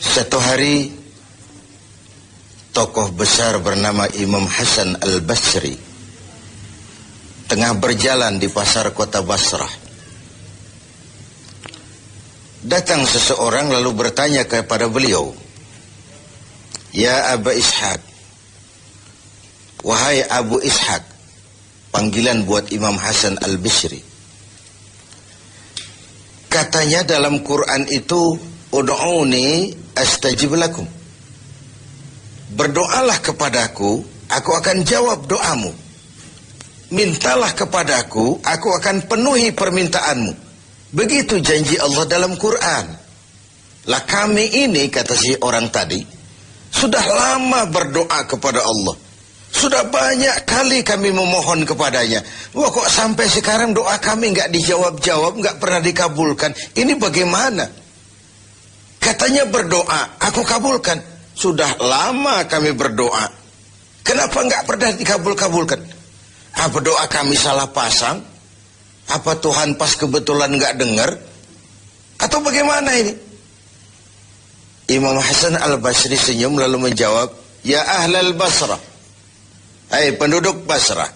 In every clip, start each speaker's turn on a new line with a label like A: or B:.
A: Satu hari tokoh besar bernama Imam Hasan Al-Basri tengah berjalan di pasar kota Basrah. Datang seseorang lalu bertanya kepada beliau, "Ya Aba Ishaq," wahai Abu Ishaq, panggilan buat Imam Hasan Al-Basri. Katanya dalam Quran itu, "Ud'uni astajib lakum." Berdoalah kepadaku, aku akan jawab doamu. Mintalah kepadaku, aku akan penuhi permintaanmu. Begitu janji Allah dalam Quran. Lah kami ini, kata si orang tadi, sudah lama berdoa kepada Allah. Sudah banyak kali kami memohon kepadanya. Wah, kok sampai sekarang doa kami nggak dijawab-jawab, nggak pernah dikabulkan. Ini bagaimana? Katanya berdoa, aku kabulkan. Sudah lama kami berdoa. Kenapa nggak pernah dikabul-kabulkan? Apa doa kami salah pasang? Apa Tuhan pas kebetulan nggak dengar? Atau bagaimana ini? Imam Hasan Al-Basri senyum lalu menjawab, "Ya ahlal Basrah, hai penduduk Basrah,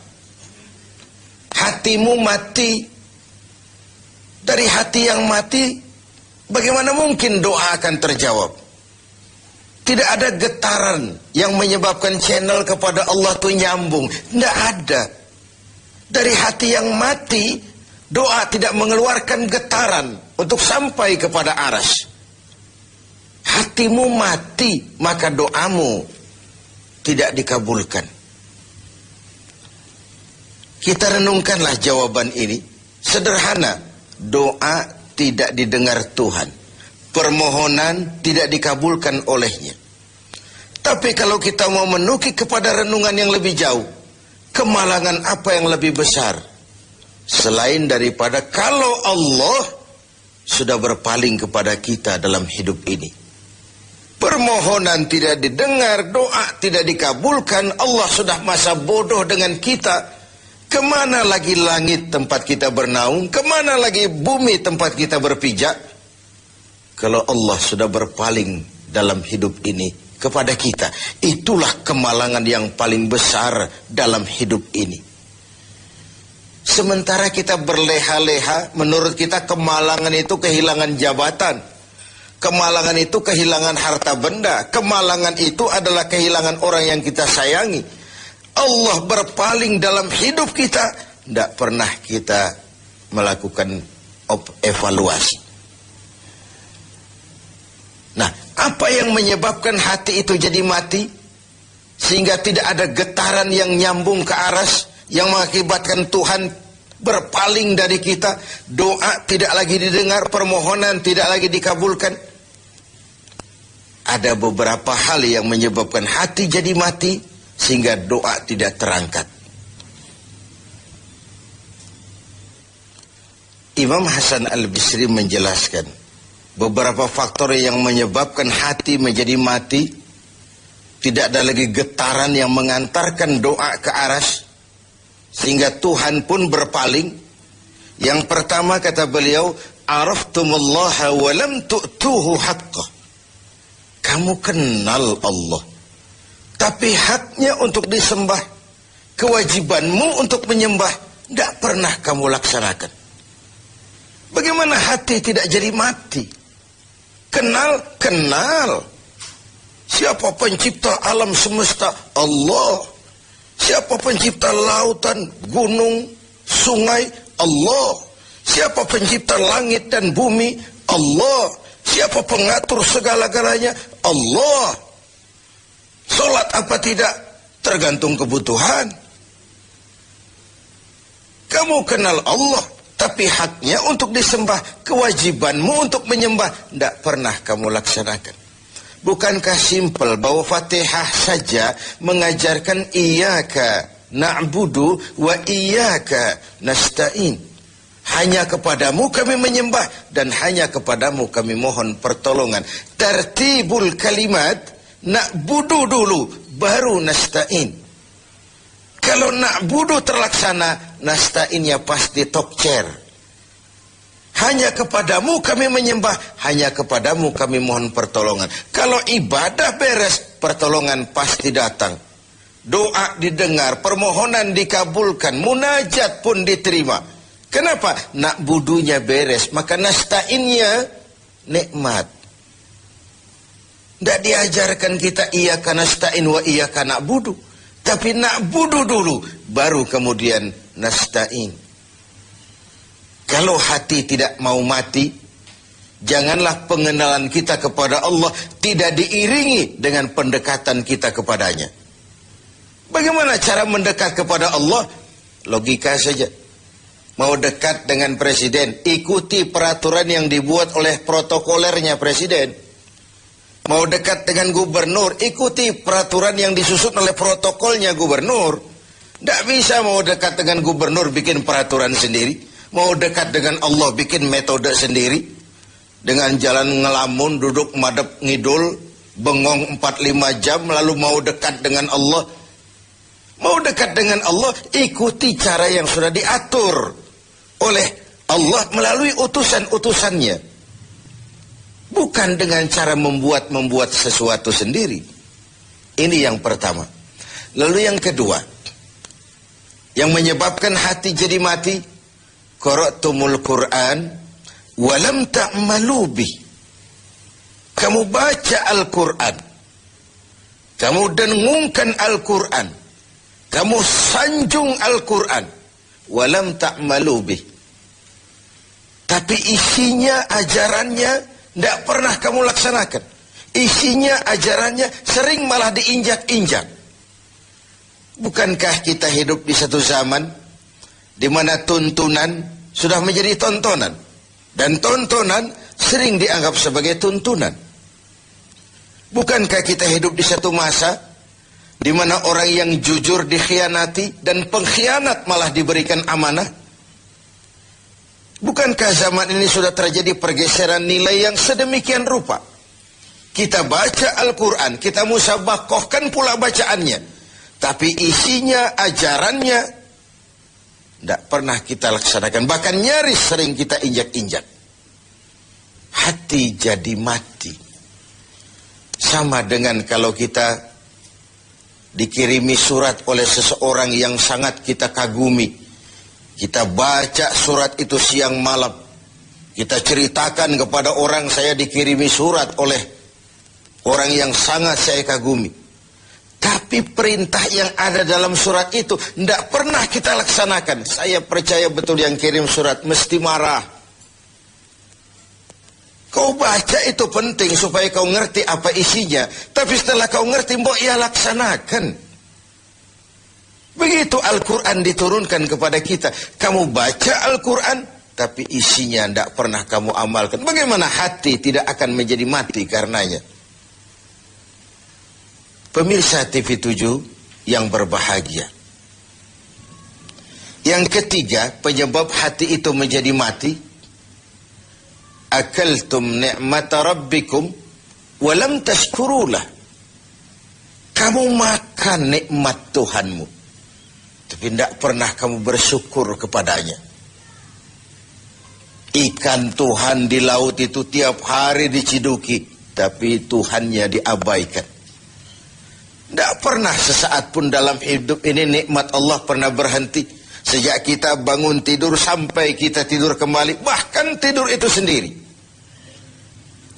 A: hatimu mati. Dari hati yang mati, bagaimana mungkin doa akan terjawab? Tidak ada getaran yang menyebabkan channel kepada Allah itu nyambung. Tidak ada. Dari hati yang mati, doa tidak mengeluarkan getaran untuk sampai kepada aras. Hatimu mati, maka doamu tidak dikabulkan." Kita renungkanlah jawaban ini. Sederhana, doa tidak didengar Tuhan. Permohonan tidak dikabulkan olehnya. Tapi kalau kita mau menukik kepada renungan yang lebih jauh, kemalangan apa yang lebih besar selain daripada kalau Allah sudah berpaling kepada kita dalam hidup ini? Permohonan tidak didengar, doa tidak dikabulkan, Allah sudah masa bodoh dengan kita. Kemana lagi langit tempat kita bernaung? Kemana lagi bumi tempat kita berpijak? Kalau Allah sudah berpaling dalam hidup ini kepada kita, itulah kemalangan yang paling besar dalam hidup ini. Sementara kita berleha-leha, menurut kita kemalangan itu kehilangan jabatan, kemalangan itu kehilangan harta benda, kemalangan itu adalah kehilangan orang yang kita sayangi. Allah berpaling dalam hidup kita, tidak pernah kita melakukan evaluasi. Nah, apa yang menyebabkan hati itu jadi mati? Sehingga tidak ada getaran yang nyambung ke aras, yang mengakibatkan Tuhan berpaling dari kita. Doa tidak lagi didengar, permohonan tidak lagi dikabulkan. Ada beberapa hal yang menyebabkan hati jadi mati, sehingga doa tidak terangkat. Imam Hasan Al-Basri menjelaskan beberapa faktor yang menyebabkan hati menjadi mati. Tidak ada lagi getaran yang mengantarkan doa ke aras, sehingga Tuhan pun berpaling. Yang pertama kata beliau, "Araftumullaha wa lam tu'tuhu haqqah." Kamu kenal Allah, tapi haknya untuk disembah, kewajibanmu untuk menyembah, tidak pernah kamu laksanakan. Bagaimana hati tidak jadi mati? Kenal. Siapa pencipta alam semesta? Allah. Siapa pencipta lautan, gunung, sungai? Allah. Siapa pencipta langit dan bumi? Allah. Siapa pengatur segala-galanya? Allah. Sholat apa tidak? Tergantung kebutuhan. Kamu kenal Allah, tapi haknya untuk disembah, kewajibanmu untuk menyembah, tidak pernah kamu laksanakan. Bukankah simpel bahwa Fatihah saja mengajarkan iyyaka na'budu wa iyyaka nasta'in? Hanya kepadamu kami menyembah dan hanya kepadamu kami mohon pertolongan. Tertibul kalimat, na'budu dulu baru nasta'in. Kalau na'budu terlaksana, nasta'innya pasti top chair. Hanya kepadamu kami menyembah, hanya kepadamu kami mohon pertolongan. Kalau ibadah beres, pertolongan pasti datang. Doa didengar, permohonan dikabulkan, munajat pun diterima. Kenapa? Nak budunya beres, maka nasta'innya nikmat. Tidak diajarkan kita iyyaka nasta'in wa iyyaka na'budu. Tapi na'budu dulu, baru kemudian nasta'in. Kalau hati tidak mau mati, janganlah pengenalan kita kepada Allah tidak diiringi dengan pendekatan kita kepadanya. Bagaimana cara mendekat kepada Allah? Logika saja. Mau dekat dengan presiden, ikuti peraturan yang dibuat oleh protokolernya presiden. Mau dekat dengan gubernur, ikuti peraturan yang disusun oleh protokolnya gubernur. Tidak bisa mau dekat dengan gubernur bikin peraturan sendiri. Mau dekat dengan Allah bikin metode sendiri. Dengan jalan ngelamun, duduk madep ngidul, bengong 4-5 jam, lalu mau dekat dengan Allah. Mau dekat dengan Allah, ikuti cara yang sudah diatur oleh Allah melalui utusan-utusannya. Bukan dengan cara membuat sesuatu sendiri. Ini yang pertama. Lalu yang kedua, yang menyebabkan hati jadi mati, qara'tumul Qur'an walam ta'malu bih. Kamu baca Al-Quran, kamu dengungkan Al-Quran, kamu sanjung Al-Quran, walam ta'malu bih. Tapi isinya, ajarannya tidak pernah kamu laksanakan. Isinya, ajarannya sering malah diinjak-injak. Bukankah kita hidup di satu zaman di mana tuntunan sudah menjadi tontonan, dan tontonan sering dianggap sebagai tuntunan? Bukankah kita hidup di satu masa di mana orang yang jujur dikhianati dan pengkhianat malah diberikan amanah? Bukankah zaman ini sudah terjadi pergeseran nilai yang sedemikian rupa? Kita baca Al-Quran, kita musabakohkan pula bacaannya, tapi isinya, ajarannya tidak pernah kita laksanakan. Bahkan nyaris sering kita injak-injak. Hati jadi mati. Sama dengan kalau kita dikirimi surat oleh seseorang yang sangat kita kagumi. Kita baca surat itu siang malam. Kita ceritakan kepada orang, saya dikirimi surat oleh orang yang sangat saya kagumi. Tapi perintah yang ada dalam surat itu tidak pernah kita laksanakan. Saya percaya betul yang kirim surat mesti marah. Kau baca itu penting supaya kau ngerti apa isinya. Tapi setelah kau ngerti, mbok ya laksanakan. Begitu Al-Quran diturunkan kepada kita. Kamu baca Al-Quran, tapi isinya tidak pernah kamu amalkan. Bagaimana hati tidak akan menjadi mati karenanya? Pemirsa TV 7 yang berbahagia. Yang ketiga, penyebab hati itu menjadi mati, akaltum ni'mata rabbikum walam tashkurulah. Kamu makan nikmat Tuhanmu, tapi tidak pernah kamu bersyukur kepadanya. Ikan Tuhan di laut itu tiap hari diciduki, tapi Tuhannya diabaikan. Tidak pernah sesaat pun dalam hidup ini nikmat Allah pernah berhenti. Sejak kita bangun tidur sampai kita tidur kembali, bahkan tidur itu sendiri.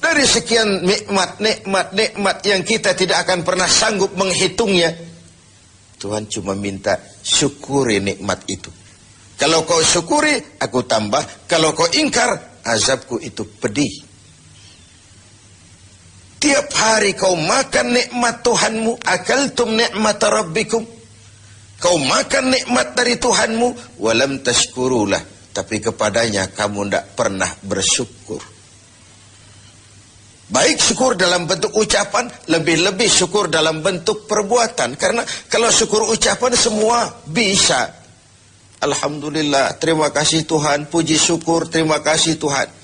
A: Dari sekian nikmat yang kita tidak akan pernah sanggup menghitungnya, Tuhan cuma minta syukuri nikmat itu. Kalau kau syukuri, aku tambah. Kalau kau ingkar, azabku itu pedih. Tiap hari kau makan nikmat Tuhanmu, akaltum ni'mata rabbikum. Kau makan nikmat dari Tuhanmu, walam tashkurulah. Tapi kepadanya kamu tidak pernah bersyukur. Baik syukur dalam bentuk ucapan, lebih-lebih syukur dalam bentuk perbuatan. Karena kalau syukur ucapan semua bisa. Alhamdulillah, terima kasih Tuhan, puji syukur, terima kasih Tuhan.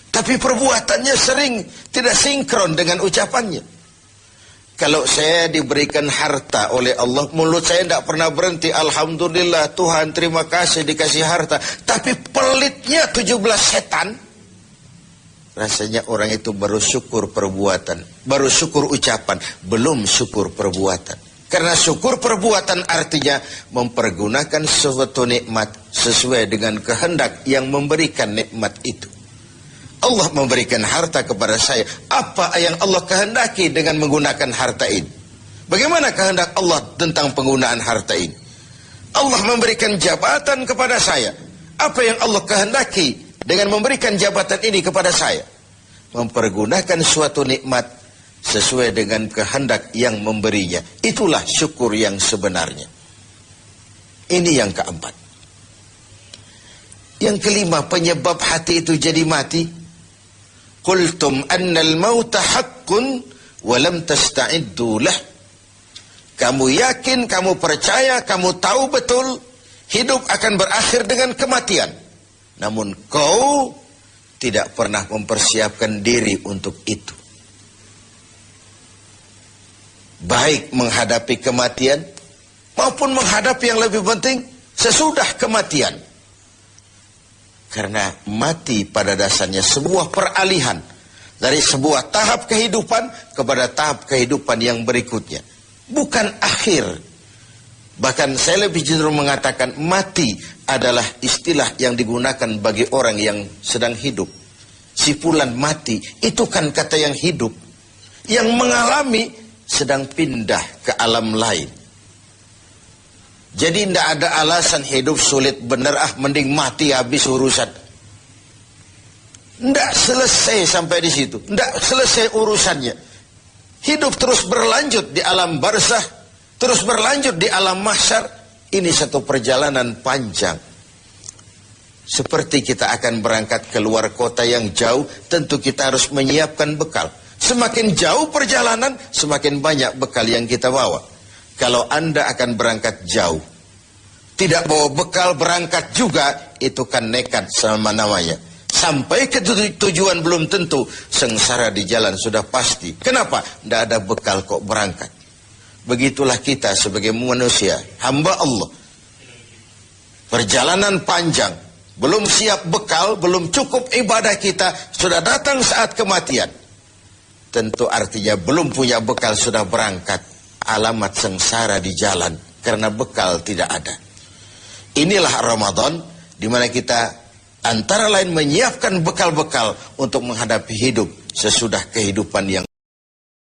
A: Tapi perbuatannya sering tidak sinkron dengan ucapannya. Kalau saya diberikan harta oleh Allah, mulut saya tidak pernah berhenti. Alhamdulillah Tuhan, terima kasih dikasih harta. Tapi pelitnya 17 setan. Rasanya orang itu baru syukur perbuatan, baru syukur ucapan, belum syukur perbuatan. Karena syukur perbuatan artinya mempergunakan suatu nikmat sesuai dengan kehendak yang memberikan nikmat itu. Allah memberikan harta kepada saya. Apa yang Allah kehendaki dengan menggunakan harta ini? Bagaimana kehendak Allah tentang penggunaan harta ini? Allah memberikan jabatan kepada saya. Apa yang Allah kehendaki dengan memberikan jabatan ini kepada saya? Mempergunakan suatu nikmat sesuai dengan kehendak yang memberinya. Itulah syukur yang sebenarnya. Ini yang keempat. Yang kelima, penyebab hati itu jadi mati. Qultum annal mauta haqqun wa lam tasta'iddu lah. Kamu yakin, kamu percaya, kamu tahu betul hidup akan berakhir dengan kematian. Namun kau tidak pernah mempersiapkan diri untuk itu. Baik menghadapi kematian maupun menghadapi yang lebih penting sesudah kematian. Karena mati pada dasarnya sebuah peralihan dari sebuah tahap kehidupan kepada tahap kehidupan yang berikutnya. Bukan akhir. Bahkan saya lebih cenderung mengatakan mati adalah istilah yang digunakan bagi orang yang sedang hidup. Sipulan mati itu kan kata yang hidup. Yang mengalami sedang pindah ke alam lain. Jadi tidak ada alasan hidup sulit benar, mending mati habis urusan. Tidak selesai sampai di situ. Tidak selesai urusannya. Hidup terus berlanjut di alam barzah, terus berlanjut di alam mahsyar. Ini satu perjalanan panjang. Seperti kita akan berangkat keluar kota yang jauh, tentu kita harus menyiapkan bekal. Semakin jauh perjalanan, semakin banyak bekal yang kita bawa. Kalau Anda akan berangkat jauh, tidak bawa bekal berangkat juga, itu kan nekat sama namanya. Sampai ke tujuan belum tentu, sengsara di jalan sudah pasti. Kenapa? Tidak ada bekal kok berangkat. Begitulah kita sebagai manusia, hamba Allah. Perjalanan panjang, belum siap bekal, belum cukup ibadah kita, sudah datang saat kematian. Tentu artinya belum punya bekal sudah berangkat. Alamat sengsara di jalan karena bekal tidak ada. Inilah Ramadan di mana kita antara lain menyiapkan bekal-bekal untuk menghadapi hidup sesudah kehidupan yang